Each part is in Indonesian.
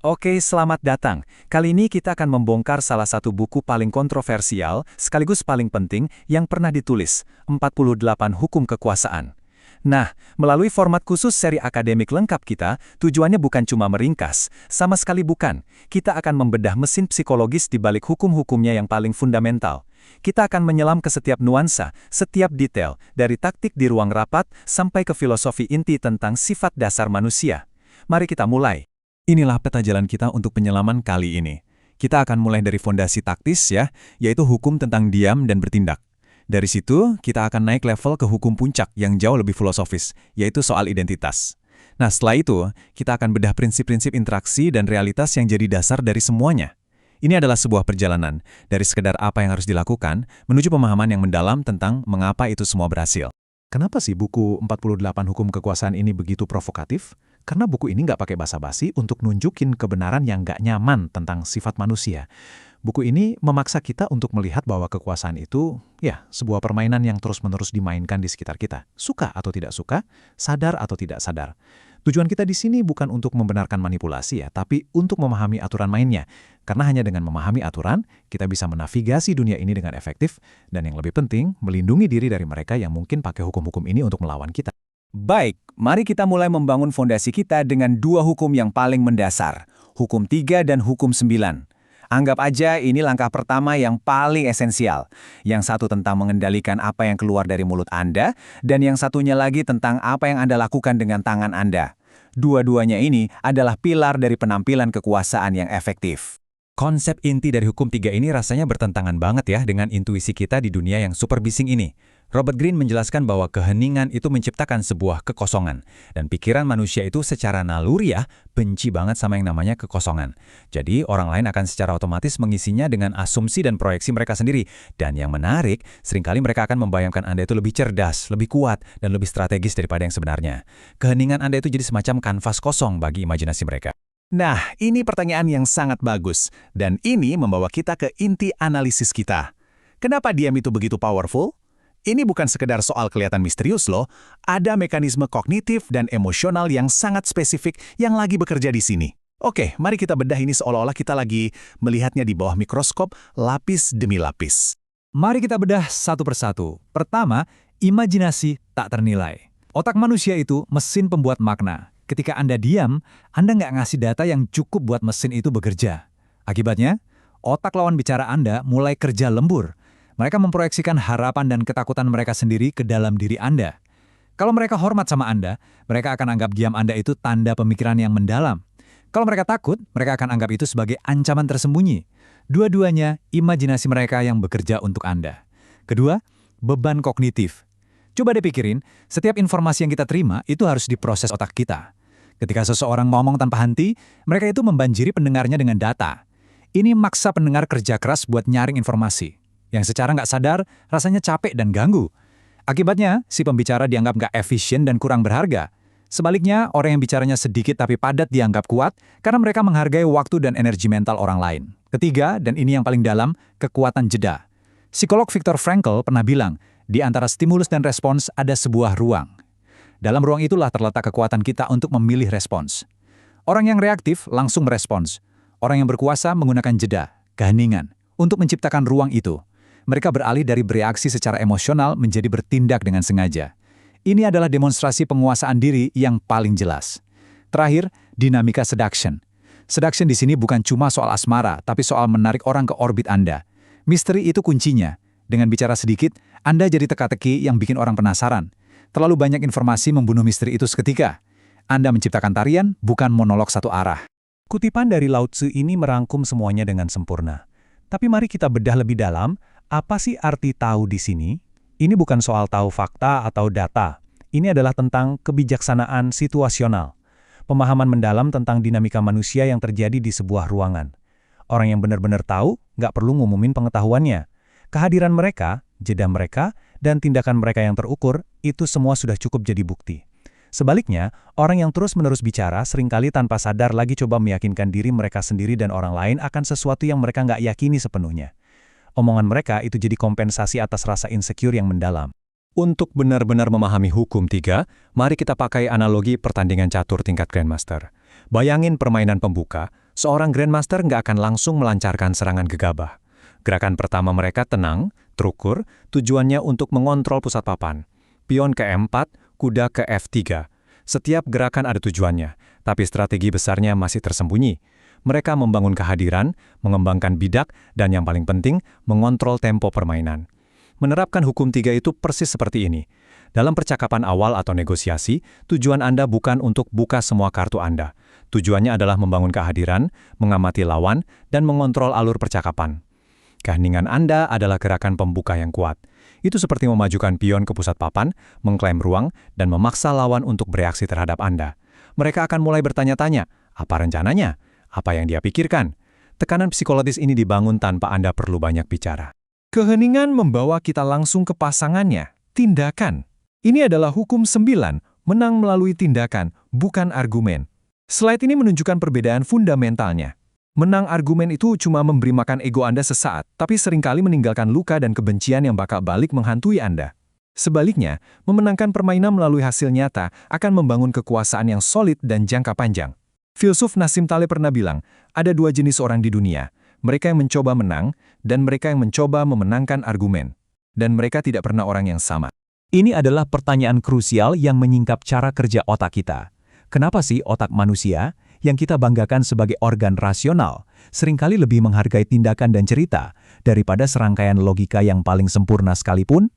Oke, selamat datang. Kali ini kita akan membongkar salah satu buku paling kontroversial, sekaligus paling penting, yang pernah ditulis, 48 Hukum Kekuasaan. Nah, melalui format khusus seri akademik lengkap kita, tujuannya bukan cuma meringkas, sama sekali bukan. Kita akan membedah mesin psikologis di balik hukum-hukumnya yang paling fundamental. Kita akan menyelam ke setiap nuansa, setiap detail, dari taktik di ruang rapat sampai ke filosofi inti tentang sifat dasar manusia. Mari kita mulai. Inilah peta jalan kita untuk penyelaman kali ini. Kita akan mulai dari fondasi taktis ya, yaitu hukum tentang diam dan bertindak. Dari situ, kita akan naik level ke hukum puncak yang jauh lebih filosofis, yaitu soal identitas. Nah, setelah itu, kita akan bedah prinsip-prinsip interaksi dan realitas yang jadi dasar dari semuanya. Ini adalah sebuah perjalanan, dari sekedar apa yang harus dilakukan, menuju pemahaman yang mendalam tentang mengapa itu semua berhasil. Kenapa sih buku 48 Hukum Kekuasaan ini begitu provokatif? Karena buku ini nggak pakai basa-basi untuk nunjukin kebenaran yang nggak nyaman tentang sifat manusia. Buku ini memaksa kita untuk melihat bahwa kekuasaan itu, ya, sebuah permainan yang terus-menerus dimainkan di sekitar kita. Suka atau tidak suka, sadar atau tidak sadar. Tujuan kita di sini bukan untuk membenarkan manipulasi ya, tapi untuk memahami aturan mainnya. Karena hanya dengan memahami aturan, kita bisa menavigasi dunia ini dengan efektif, dan yang lebih penting, melindungi diri dari mereka yang mungkin pakai hukum-hukum ini untuk melawan kita. Baik, mari kita mulai membangun fondasi kita dengan dua hukum yang paling mendasar, Hukum 3 dan Hukum 9. Anggap aja ini langkah pertama yang paling esensial. Yang satu tentang mengendalikan apa yang keluar dari mulut Anda, dan yang satunya lagi tentang apa yang Anda lakukan dengan tangan Anda. Dua-duanya ini adalah pilar dari penampilan kekuasaan yang efektif. Konsep inti dari Hukum 3 ini rasanya bertentangan banget ya dengan intuisi kita di dunia yang super bising ini. Robert Greene menjelaskan bahwa keheningan itu menciptakan sebuah kekosongan. Dan pikiran manusia itu secara naluriah benci banget sama yang namanya kekosongan. Jadi orang lain akan secara otomatis mengisinya dengan asumsi dan proyeksi mereka sendiri. Dan yang menarik, seringkali mereka akan membayangkan Anda itu lebih cerdas, lebih kuat, dan lebih strategis daripada yang sebenarnya. Keheningan Anda itu jadi semacam kanvas kosong bagi imajinasi mereka. Nah, ini pertanyaan yang sangat bagus. Dan ini membawa kita ke inti analisis kita. Kenapa diam itu begitu powerful? Ini bukan sekedar soal kelihatan misterius loh. Ada mekanisme kognitif dan emosional yang sangat spesifik yang lagi bekerja di sini. Oke, mari kita bedah ini seolah-olah kita lagi melihatnya di bawah mikroskop, lapis demi lapis. Mari kita bedah satu persatu. Pertama, imajinasi tak ternilai. Otak manusia itu mesin pembuat makna. Ketika Anda diam, Anda nggak ngasih data yang cukup buat mesin itu bekerja. Akibatnya, otak lawan bicara Anda mulai kerja lembur. Mereka memproyeksikan harapan dan ketakutan mereka sendiri ke dalam diri Anda. Kalau mereka hormat sama Anda, mereka akan anggap diam Anda itu tanda pemikiran yang mendalam. Kalau mereka takut, mereka akan anggap itu sebagai ancaman tersembunyi. Dua-duanya imajinasi mereka yang bekerja untuk Anda. Kedua, beban kognitif. Coba deh pikirin, setiap informasi yang kita terima itu harus diproses otak kita. Ketika seseorang ngomong tanpa henti, mereka itu membanjiri pendengarnya dengan data. Ini maksa pendengar kerja keras buat nyaring informasi, yang secara nggak sadar rasanya capek dan ganggu. Akibatnya, si pembicara dianggap nggak efisien dan kurang berharga. Sebaliknya, orang yang bicaranya sedikit tapi padat dianggap kuat karena mereka menghargai waktu dan energi mental orang lain. Ketiga, dan ini yang paling dalam, kekuatan jeda. Psikolog Viktor Frankl pernah bilang, di antara stimulus dan respons ada sebuah ruang. Dalam ruang itulah terletak kekuatan kita untuk memilih respons. Orang yang reaktif langsung merespons. Orang yang berkuasa menggunakan jeda, keheningan, untuk menciptakan ruang itu. Mereka beralih dari bereaksi secara emosional menjadi bertindak dengan sengaja. Ini adalah demonstrasi penguasaan diri yang paling jelas. Terakhir, dinamika seduction. Seduction di sini bukan cuma soal asmara, tapi soal menarik orang ke orbit Anda. Misteri itu kuncinya. Dengan bicara sedikit, Anda jadi teka-teki yang bikin orang penasaran. Terlalu banyak informasi membunuh misteri itu seketika. Anda menciptakan tarian, bukan monolog satu arah. Kutipan dari Lao Tzu ini merangkum semuanya dengan sempurna. Tapi mari kita bedah lebih dalam, apa sih arti tahu di sini? Ini bukan soal tahu fakta atau data. Ini adalah tentang kebijaksanaan situasional. Pemahaman mendalam tentang dinamika manusia yang terjadi di sebuah ruangan. Orang yang benar-benar tahu, nggak perlu ngumumin pengetahuannya. Kehadiran mereka, jeda mereka, dan tindakan mereka yang terukur, itu semua sudah cukup jadi bukti. Sebaliknya, orang yang terus-menerus bicara seringkali tanpa sadar lagi coba meyakinkan diri mereka sendiri dan orang lain akan sesuatu yang mereka nggak yakini sepenuhnya. Omongan mereka itu jadi kompensasi atas rasa insecure yang mendalam. Untuk benar-benar memahami Hukum 3, mari kita pakai analogi pertandingan catur tingkat Grandmaster. Bayangin permainan pembuka, Seorang Grandmaster nggak akan langsung melancarkan serangan gegabah. Gerakan pertama mereka tenang, terukur, tujuannya untuk mengontrol pusat papan. Pion ke E4, kuda ke F3. Setiap gerakan ada tujuannya, tapi strategi besarnya masih tersembunyi. Mereka membangun kehadiran, mengembangkan bidak, dan yang paling penting, mengontrol tempo permainan. Menerapkan hukum 3 itu persis seperti ini. Dalam percakapan awal atau negosiasi, tujuan Anda bukan untuk buka semua kartu Anda. Tujuannya adalah membangun kehadiran, mengamati lawan, dan mengontrol alur percakapan. Keheningan Anda adalah gerakan pembuka yang kuat. Itu seperti memajukan pion ke pusat papan, mengklaim ruang, dan memaksa lawan untuk bereaksi terhadap Anda. Mereka akan mulai bertanya-tanya, apa rencananya? Apa yang dia pikirkan? Tekanan psikologis ini dibangun tanpa Anda perlu banyak bicara. Keheningan membawa kita langsung ke pasangannya, tindakan. Ini adalah hukum 9, menang melalui tindakan, bukan argumen. Slide ini menunjukkan perbedaan fundamentalnya. Menang argumen itu cuma memberi makan ego Anda sesaat, tapi seringkali meninggalkan luka dan kebencian yang bakal balik menghantui Anda. Sebaliknya, memenangkan permainan melalui hasil nyata akan membangun kekuasaan yang solid dan jangka panjang. Filsuf Nassim Taleb pernah bilang, ada 2 jenis orang di dunia, mereka yang mencoba menang, dan mereka yang mencoba memenangkan argumen. Dan mereka tidak pernah orang yang sama. Ini adalah pertanyaan krusial yang menyingkap cara kerja otak kita. Kenapa sih otak manusia, yang kita banggakan sebagai organ rasional, seringkali lebih menghargai tindakan dan cerita daripada serangkaian logika yang paling sempurna sekalipun?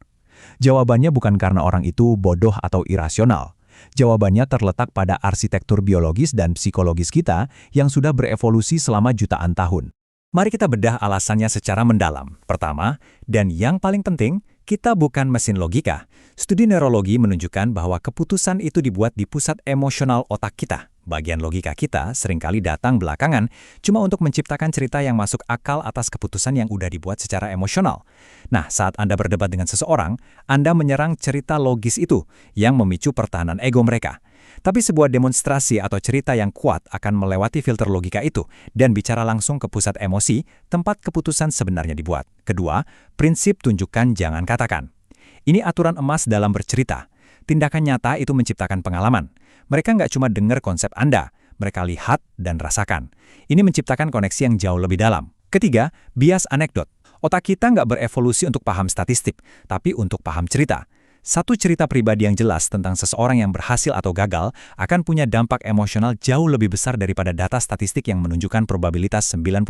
Jawabannya bukan karena orang itu bodoh atau irasional. Jawabannya terletak pada arsitektur biologis dan psikologis kita yang sudah berevolusi selama jutaan tahun. Mari kita bedah alasannya secara mendalam. Pertama, dan yang paling penting, kita bukan mesin logika. Studi neurologi menunjukkan bahwa keputusan itu dibuat di pusat emosional otak kita. Bagian logika kita seringkali datang belakangan cuma untuk menciptakan cerita yang masuk akal atas keputusan yang udah dibuat secara emosional. Nah, saat Anda berdebat dengan seseorang, Anda menyerang cerita logis itu yang memicu pertahanan ego mereka. Tapi sebuah demonstrasi atau cerita yang kuat akan melewati filter logika itu dan bicara langsung ke pusat emosi, tempat keputusan sebenarnya dibuat. Kedua, prinsip tunjukkan jangan katakan. Ini aturan emas dalam bercerita. Tindakan nyata itu menciptakan pengalaman. Mereka nggak cuma dengar konsep Anda, mereka lihat dan rasakan. Ini menciptakan koneksi yang jauh lebih dalam. Ketiga, bias anekdot. Otak kita nggak berevolusi untuk paham statistik, tapi untuk paham cerita. Satu cerita pribadi yang jelas tentang seseorang yang berhasil atau gagal akan punya dampak emosional jauh lebih besar daripada data statistik yang menunjukkan probabilitas 99%.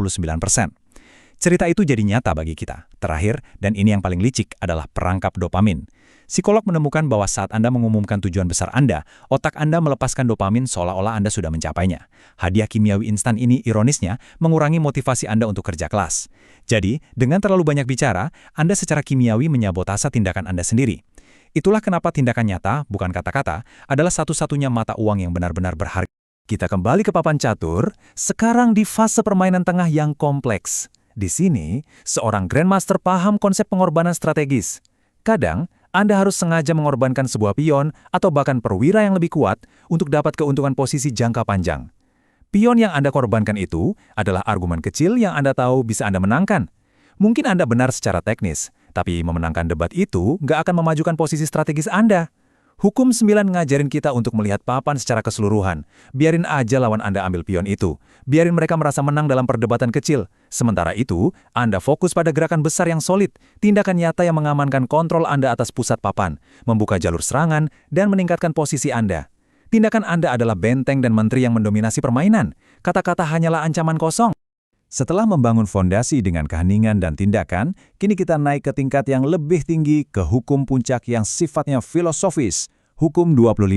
Cerita itu jadi nyata bagi kita. Terakhir, dan ini yang paling licik, adalah perangkap dopamin. Psikolog menemukan bahwa saat Anda mengumumkan tujuan besar Anda, otak Anda melepaskan dopamin seolah-olah Anda sudah mencapainya. Hadiah kimiawi instan ini, ironisnya, mengurangi motivasi Anda untuk kerja kelas. Jadi, dengan terlalu banyak bicara, Anda secara kimiawi menyabotase tindakan Anda sendiri. Itulah kenapa tindakan nyata, bukan kata-kata, adalah satu-satunya mata uang yang benar-benar berharga. Kita kembali ke papan catur, sekarang di fase permainan tengah yang kompleks. Di sini, seorang Grandmaster paham konsep pengorbanan strategis. Kadang, Anda harus sengaja mengorbankan sebuah pion atau bahkan perwira yang lebih kuat untuk dapat keuntungan posisi jangka panjang. Pion yang Anda korbankan itu adalah argumen kecil yang Anda tahu bisa Anda menangkan. Mungkin Anda benar secara teknis, tapi memenangkan debat itu nggak akan memajukan posisi strategis Anda. Hukum 9 ngajarin kita untuk melihat papan secara keseluruhan. Biarin aja lawan Anda ambil pion itu. Biarin mereka merasa menang dalam perdebatan kecil. Sementara itu, Anda fokus pada gerakan besar yang solid, tindakan nyata yang mengamankan kontrol Anda atas pusat papan, membuka jalur serangan, dan meningkatkan posisi Anda. Tindakan Anda adalah benteng dan menteri yang mendominasi permainan. Kata-kata hanyalah ancaman kosong. Setelah membangun fondasi dengan keheningan dan tindakan, kini kita naik ke tingkat yang lebih tinggi, ke hukum puncak yang sifatnya filosofis. Hukum 25,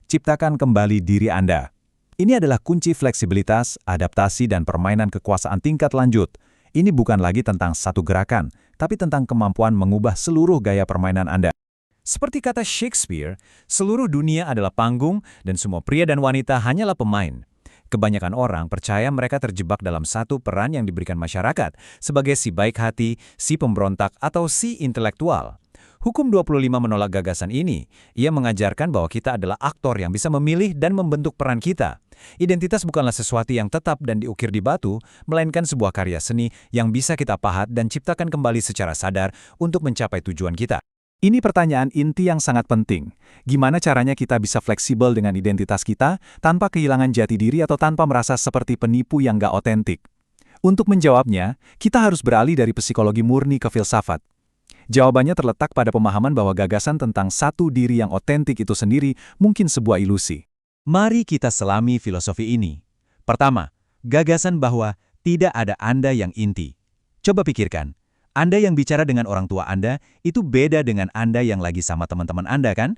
ciptakan kembali diri Anda. Ini adalah kunci fleksibilitas, adaptasi, dan permainan kekuasaan tingkat lanjut. Ini bukan lagi tentang satu gerakan, tapi tentang kemampuan mengubah seluruh gaya permainan Anda. Seperti kata Shakespeare, seluruh dunia adalah panggung dan semua pria dan wanita hanyalah pemain. Kebanyakan orang percaya mereka terjebak dalam satu peran yang diberikan masyarakat sebagai si baik hati, si pemberontak, atau si intelektual. Hukum 25 menolak gagasan ini. Ia mengajarkan bahwa kita adalah aktor yang bisa memilih dan membentuk peran kita. Identitas bukanlah sesuatu yang tetap dan diukir di batu, melainkan sebuah karya seni yang bisa kita pahat dan ciptakan kembali secara sadar untuk mencapai tujuan kita. Ini pertanyaan inti yang sangat penting. Gimana caranya kita bisa fleksibel dengan identitas kita tanpa kehilangan jati diri atau tanpa merasa seperti penipu yang nggak otentik? Untuk menjawabnya, kita harus beralih dari psikologi murni ke filsafat. Jawabannya terletak pada pemahaman bahwa gagasan tentang satu diri yang otentik itu sendiri mungkin sebuah ilusi. Mari kita selami filosofi ini. Pertama, gagasan bahwa tidak ada Anda yang inti. Coba pikirkan, Anda yang bicara dengan orang tua Anda itu beda dengan Anda yang lagi sama teman-teman Anda kan?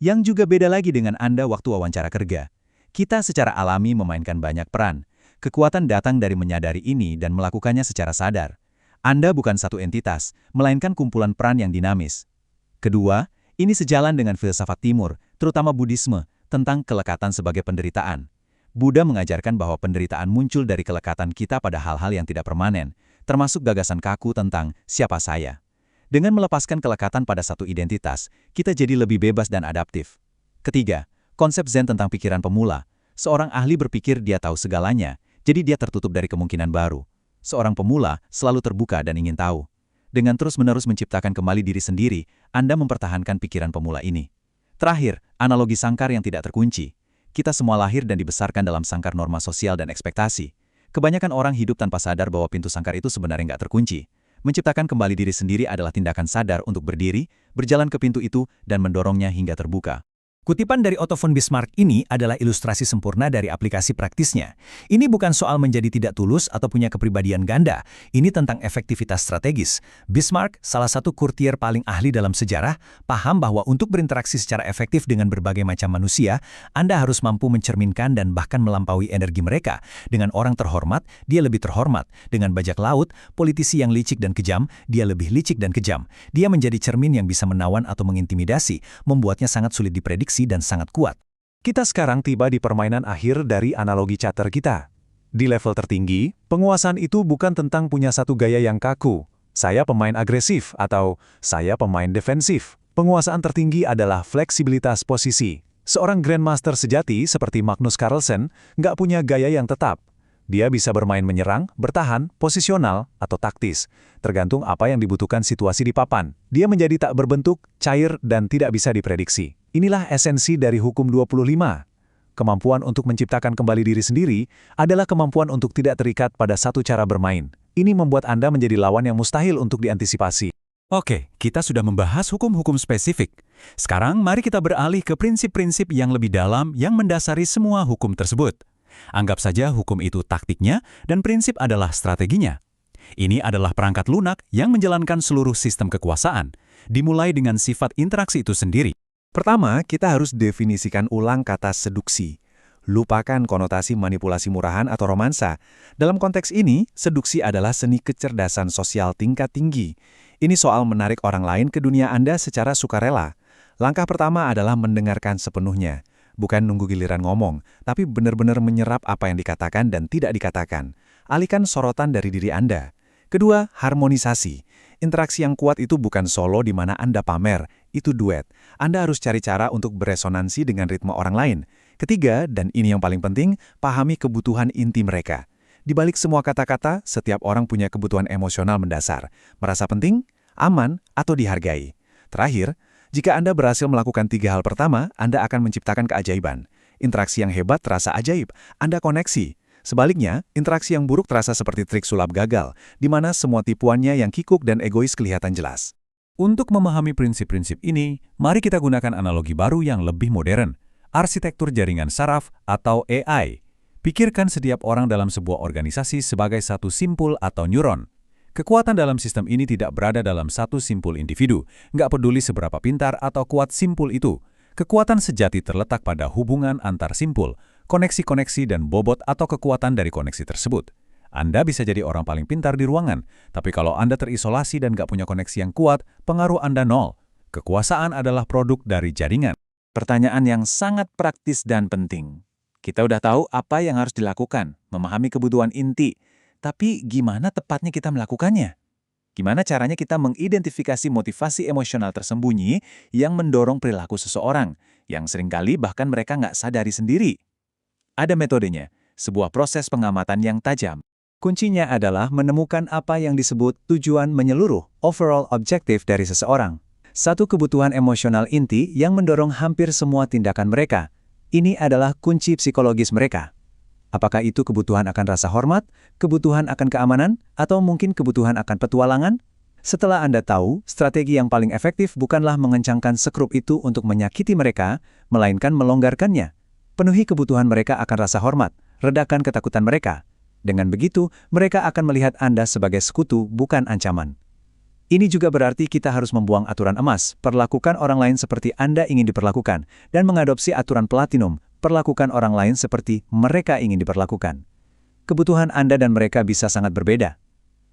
Yang juga beda lagi dengan Anda waktu wawancara kerja. Kita secara alami memainkan banyak peran. Kekuatan datang dari menyadari ini dan melakukannya secara sadar. Anda bukan satu entitas, melainkan kumpulan peran yang dinamis. Kedua, ini sejalan dengan filsafat Timur, terutama Buddhisme, tentang kelekatan sebagai penderitaan. Buddha mengajarkan bahwa penderitaan muncul dari kelekatan kita pada hal-hal yang tidak permanen, termasuk gagasan kaku tentang siapa saya. Dengan melepaskan kelekatan pada satu identitas, kita jadi lebih bebas dan adaptif. Ketiga, konsep Zen tentang pikiran pemula. Seorang ahli berpikir dia tahu segalanya, jadi dia tertutup dari kemungkinan baru. Seorang pemula selalu terbuka dan ingin tahu. Dengan terus-menerus menciptakan kembali diri sendiri, Anda mempertahankan pikiran pemula ini. Terakhir, analogi sangkar yang tidak terkunci. Kita semua lahir dan dibesarkan dalam sangkar norma sosial dan ekspektasi. Kebanyakan orang hidup tanpa sadar bahwa pintu sangkar itu sebenarnya nggak terkunci. Menciptakan kembali diri sendiri adalah tindakan sadar untuk berdiri, berjalan ke pintu itu, dan mendorongnya hingga terbuka. Kutipan dari Otto von Bismarck ini adalah ilustrasi sempurna dari aplikasi praktisnya. Ini bukan soal menjadi tidak tulus atau punya kepribadian ganda. Ini tentang efektivitas strategis. Bismarck, salah satu courtier paling ahli dalam sejarah, paham bahwa untuk berinteraksi secara efektif dengan berbagai macam manusia, Anda harus mampu mencerminkan dan bahkan melampaui energi mereka. Dengan orang terhormat, dia lebih terhormat. Dengan bajak laut, politisi yang licik dan kejam, dia lebih licik dan kejam. Dia menjadi cermin yang bisa menawan atau mengintimidasi, membuatnya sangat sulit diprediksi dan sangat kuat. Kita sekarang tiba di permainan akhir dari analogi charter kita. Di level tertinggi, penguasaan itu bukan tentang punya satu gaya yang kaku. Saya pemain agresif atau saya pemain defensif. Penguasaan tertinggi adalah fleksibilitas posisi. Seorang Grandmaster sejati seperti Magnus Carlsen nggak punya gaya yang tetap. Dia bisa bermain menyerang, bertahan, posisional, atau taktis, tergantung apa yang dibutuhkan situasi di papan. Dia menjadi tak berbentuk, cair, dan tidak bisa diprediksi. Inilah esensi dari hukum 25. Kemampuan untuk menciptakan kembali diri sendiri adalah kemampuan untuk tidak terikat pada satu cara bermain. Ini membuat Anda menjadi lawan yang mustahil untuk diantisipasi. Oke, kita sudah membahas hukum-hukum spesifik. Sekarang mari kita beralih ke prinsip-prinsip yang lebih dalam yang mendasari semua hukum tersebut. Anggap saja hukum itu taktiknya dan prinsip adalah strateginya. Ini adalah perangkat lunak yang menjalankan seluruh sistem kekuasaan, dimulai dengan sifat interaksi itu sendiri. Pertama, kita harus definisikan ulang kata seduksi. Lupakan konotasi manipulasi murahan atau romansa. Dalam konteks ini, seduksi adalah seni kecerdasan sosial tingkat tinggi. Ini soal menarik orang lain ke dunia Anda secara sukarela. Langkah pertama adalah mendengarkan sepenuhnya. Bukan nunggu giliran ngomong, tapi benar-benar menyerap apa yang dikatakan dan tidak dikatakan. Alihkan sorotan dari diri Anda. Kedua, harmonisasi. Interaksi yang kuat itu bukan solo di mana Anda pamer, itu duet. Anda harus cari cara untuk beresonansi dengan ritme orang lain. Ketiga, dan ini yang paling penting, pahami kebutuhan inti mereka. Di balik semua kata-kata, setiap orang punya kebutuhan emosional mendasar. Merasa penting, aman, atau dihargai. Terakhir, jika Anda berhasil melakukan 3 hal pertama, Anda akan menciptakan keajaiban. Interaksi yang hebat terasa ajaib, Anda koneksi. Sebaliknya, interaksi yang buruk terasa seperti trik sulap gagal, di mana semua tipuannya yang kikuk dan egois kelihatan jelas. Untuk memahami prinsip-prinsip ini, mari kita gunakan analogi baru yang lebih modern, arsitektur jaringan saraf atau AI. Pikirkan setiap orang dalam sebuah organisasi sebagai satu simpul atau neuron. Kekuatan dalam sistem ini tidak berada dalam satu simpul individu, nggak peduli seberapa pintar atau kuat simpul itu. Kekuatan sejati terletak pada hubungan antar simpul, koneksi-koneksi dan bobot atau kekuatan dari koneksi tersebut. Anda bisa jadi orang paling pintar di ruangan, tapi kalau Anda terisolasi dan nggak punya koneksi yang kuat, pengaruh Anda nol. Kekuasaan adalah produk dari jaringan. Pertanyaan yang sangat praktis dan penting. Kita udah tahu apa yang harus dilakukan, memahami kebutuhan inti. Tapi gimana tepatnya kita melakukannya? Gimana caranya kita mengidentifikasi motivasi emosional tersembunyi yang mendorong perilaku seseorang, yang seringkali bahkan mereka nggak sadari sendiri? Ada metodenya, sebuah proses pengamatan yang tajam. Kuncinya adalah menemukan apa yang disebut tujuan menyeluruh, overall objective dari seseorang. Satu kebutuhan emosional inti yang mendorong hampir semua tindakan mereka. Ini adalah kunci psikologis mereka. Apakah itu kebutuhan akan rasa hormat, kebutuhan akan keamanan, atau mungkin kebutuhan akan petualangan? Setelah Anda tahu, strategi yang paling efektif bukanlah mengencangkan sekrup itu untuk menyakiti mereka, melainkan melonggarkannya. Penuhi kebutuhan mereka akan rasa hormat, redakan ketakutan mereka. Dengan begitu, mereka akan melihat Anda sebagai sekutu, bukan ancaman. Ini juga berarti kita harus membuang aturan emas, perlakukan orang lain seperti Anda ingin diperlakukan, dan mengadopsi aturan platinum, perlakukan orang lain seperti mereka ingin diperlakukan. Kebutuhan Anda dan mereka bisa sangat berbeda.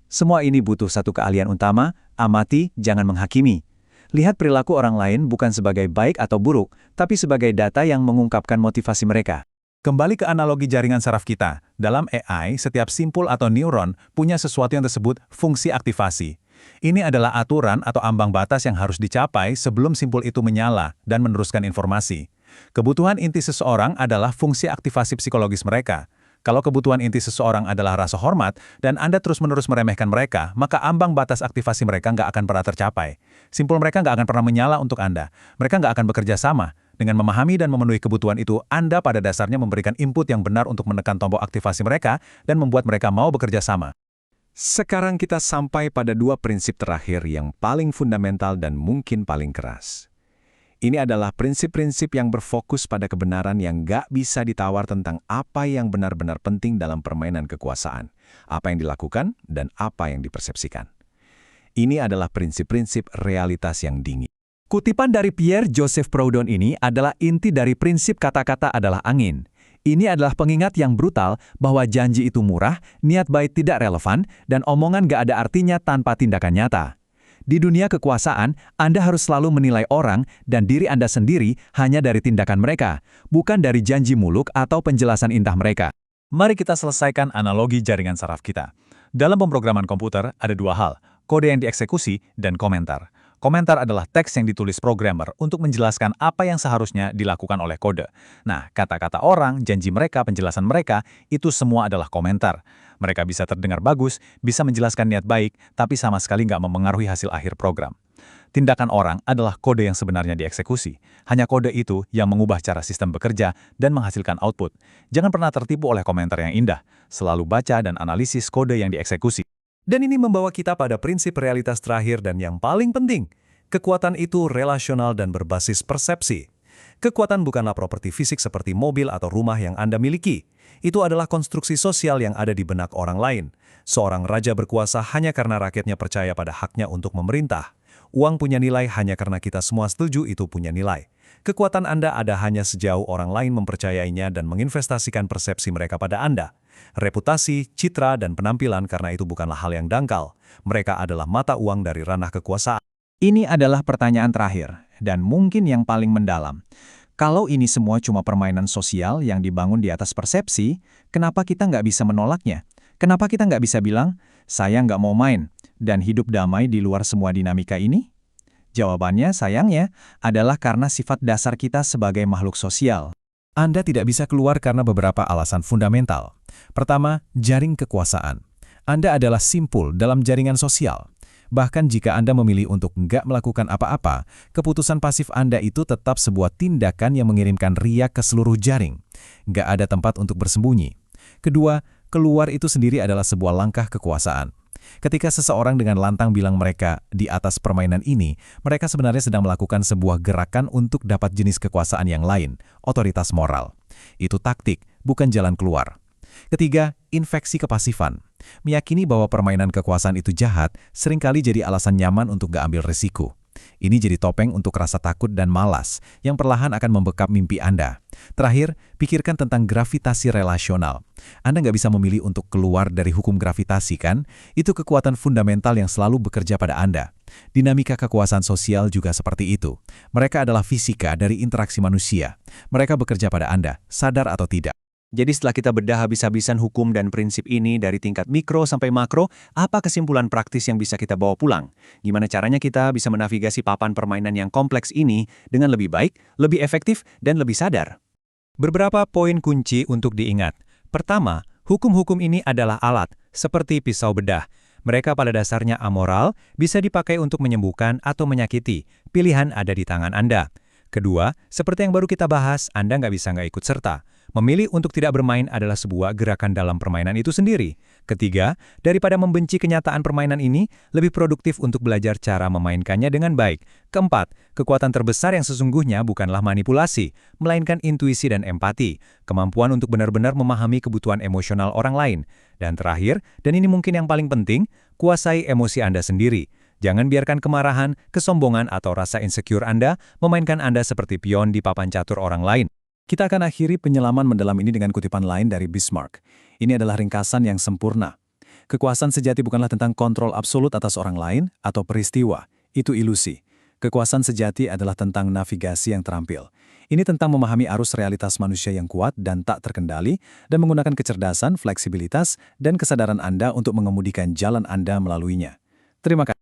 Semua ini butuh satu keahlian utama, amati, jangan menghakimi. Lihat perilaku orang lain bukan sebagai baik atau buruk, tapi sebagai data yang mengungkapkan motivasi mereka. Kembali ke analogi jaringan saraf kita. Dalam AI, setiap simpul atau neuron punya sesuatu yang disebut fungsi aktivasi. Ini adalah aturan atau ambang batas yang harus dicapai sebelum simpul itu menyala dan meneruskan informasi. Kebutuhan inti seseorang adalah fungsi aktivasi psikologis mereka. Kalau kebutuhan inti seseorang adalah rasa hormat dan Anda terus-menerus meremehkan mereka, maka ambang batas aktivasi mereka nggak akan pernah tercapai. Simpul mereka nggak akan pernah menyala untuk Anda. Mereka nggak akan bekerja sama. Dengan memahami dan memenuhi kebutuhan itu, Anda pada dasarnya memberikan input yang benar untuk menekan tombol aktivasi mereka dan membuat mereka mau bekerja sama. Sekarang kita sampai pada dua prinsip terakhir yang paling fundamental dan mungkin paling keras. Ini adalah prinsip-prinsip yang berfokus pada kebenaran yang nggak bisa ditawar tentang apa yang benar-benar penting dalam permainan kekuasaan, apa yang dilakukan, dan apa yang dipersepsikan. Ini adalah prinsip-prinsip realitas yang dingin. Kutipan dari Pierre-Joseph Proudhon ini adalah inti dari prinsip kata-kata adalah angin. Ini adalah pengingat yang brutal bahwa janji itu murah, niat baik tidak relevan, dan omongan gak ada artinya tanpa tindakan nyata. Di dunia kekuasaan, Anda harus selalu menilai orang dan diri Anda sendiri hanya dari tindakan mereka, bukan dari janji muluk atau penjelasan indah mereka. Mari kita selesaikan analogi jaringan saraf kita. Dalam pemrograman komputer ada dua hal, kode yang dieksekusi dan komentar. Komentar adalah teks yang ditulis programmer untuk menjelaskan apa yang seharusnya dilakukan oleh kode. Nah, kata-kata orang, janji mereka, penjelasan mereka, itu semua adalah komentar. Mereka bisa terdengar bagus, bisa menjelaskan niat baik, tapi sama sekali nggak memengaruhi hasil akhir program. Tindakan orang adalah kode yang sebenarnya dieksekusi. Hanya kode itu yang mengubah cara sistem bekerja dan menghasilkan output. Jangan pernah tertipu oleh komentar yang indah. Selalu baca dan analisis kode yang dieksekusi. Dan ini membawa kita pada prinsip realitas terakhir dan yang paling penting. Kekuatan itu relasional dan berbasis persepsi. Kekuatan bukanlah properti fisik seperti mobil atau rumah yang Anda miliki. Itu adalah konstruksi sosial yang ada di benak orang lain. Seorang raja berkuasa hanya karena rakyatnya percaya pada haknya untuk memerintah. Uang punya nilai hanya karena kita semua setuju itu punya nilai. Kekuatan Anda ada hanya sejauh orang lain mempercayainya dan menginvestasikan persepsi mereka pada Anda. Reputasi, citra, dan penampilan karena itu bukanlah hal yang dangkal. Mereka adalah mata uang dari ranah kekuasaan. Ini adalah pertanyaan terakhir, dan mungkin yang paling mendalam. Kalau ini semua cuma permainan sosial yang dibangun di atas persepsi, kenapa kita nggak bisa menolaknya? Kenapa kita nggak bisa bilang, saya nggak mau main, dan hidup damai di luar semua dinamika ini? Jawabannya, sayangnya, adalah karena sifat dasar kita sebagai makhluk sosial. Anda tidak bisa keluar karena beberapa alasan fundamental. Pertama, jaring kekuasaan. Anda adalah simpul dalam jaringan sosial. Bahkan jika Anda memilih untuk nggak melakukan apa-apa, keputusan pasif Anda itu tetap sebuah tindakan yang mengirimkan riak ke seluruh jaring. Nggak ada tempat untuk bersembunyi. Kedua, keluar itu sendiri adalah sebuah langkah kekuasaan. Ketika seseorang dengan lantang bilang mereka di atas permainan ini, mereka sebenarnya sedang melakukan sebuah gerakan untuk dapat jenis kekuasaan yang lain, otoritas moral. Itu taktik, bukan jalan keluar. Ketiga, infeksi kepasifan. Meyakini bahwa permainan kekuasaan itu jahat, seringkali jadi alasan nyaman untuk gak ambil risiko. Ini jadi topeng untuk rasa takut dan malas, yang perlahan akan membekap mimpi Anda. Terakhir, pikirkan tentang gravitasi relasional. Anda nggak bisa memilih untuk keluar dari hukum gravitasi, kan? Itu kekuatan fundamental yang selalu bekerja pada Anda. Dinamika kekuasaan sosial juga seperti itu. Mereka adalah fisika dari interaksi manusia. Mereka bekerja pada Anda, sadar atau tidak. Jadi setelah kita bedah habis-habisan hukum dan prinsip ini dari tingkat mikro sampai makro, apa kesimpulan praktis yang bisa kita bawa pulang? Gimana caranya kita bisa menavigasi papan permainan yang kompleks ini dengan lebih baik, lebih efektif, dan lebih sadar? Beberapa poin kunci untuk diingat. Pertama, hukum-hukum ini adalah alat, seperti pisau bedah. Mereka pada dasarnya amoral, bisa dipakai untuk menyembuhkan atau menyakiti. Pilihan ada di tangan Anda. Kedua, seperti yang baru kita bahas, Anda nggak bisa nggak ikut serta. Memilih untuk tidak bermain adalah sebuah gerakan dalam permainan itu sendiri. Ketiga, daripada membenci kenyataan permainan ini, lebih produktif untuk belajar cara memainkannya dengan baik. Keempat, kekuatan terbesar yang sesungguhnya bukanlah manipulasi, melainkan intuisi dan empati, kemampuan untuk benar-benar memahami kebutuhan emosional orang lain. Dan terakhir, dan ini mungkin yang paling penting, kuasai emosi Anda sendiri. Jangan biarkan kemarahan, kesombongan, atau rasa insecure Anda memainkan Anda seperti pion di papan catur orang lain. Kita akan akhiri penyelaman mendalam ini dengan kutipan lain dari Bismarck. Ini adalah ringkasan yang sempurna. Kekuasaan sejati bukanlah tentang kontrol absolut atas orang lain atau peristiwa. Itu ilusi. Kekuasaan sejati adalah tentang navigasi yang terampil. Ini tentang memahami arus realitas manusia yang kuat dan tak terkendali dan menggunakan kecerdasan, fleksibilitas, dan kesadaran Anda untuk mengemudikan jalan Anda melaluinya. Terima kasih.